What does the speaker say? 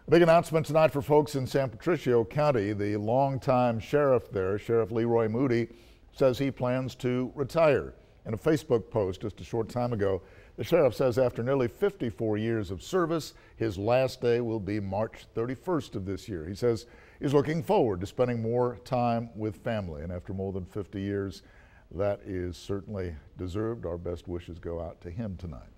A big announcement tonight for folks in San Patricio County. The longtime sheriff there, Sheriff Leroy Moody, says he plans to retire. In a Facebook post just a short time ago, the sheriff says after nearly 54 years of service, his last day will be March 31st of this year. He says he's looking forward to spending more time with family, and after more than 50 years, that is certainly deserved. Our best wishes go out to him tonight.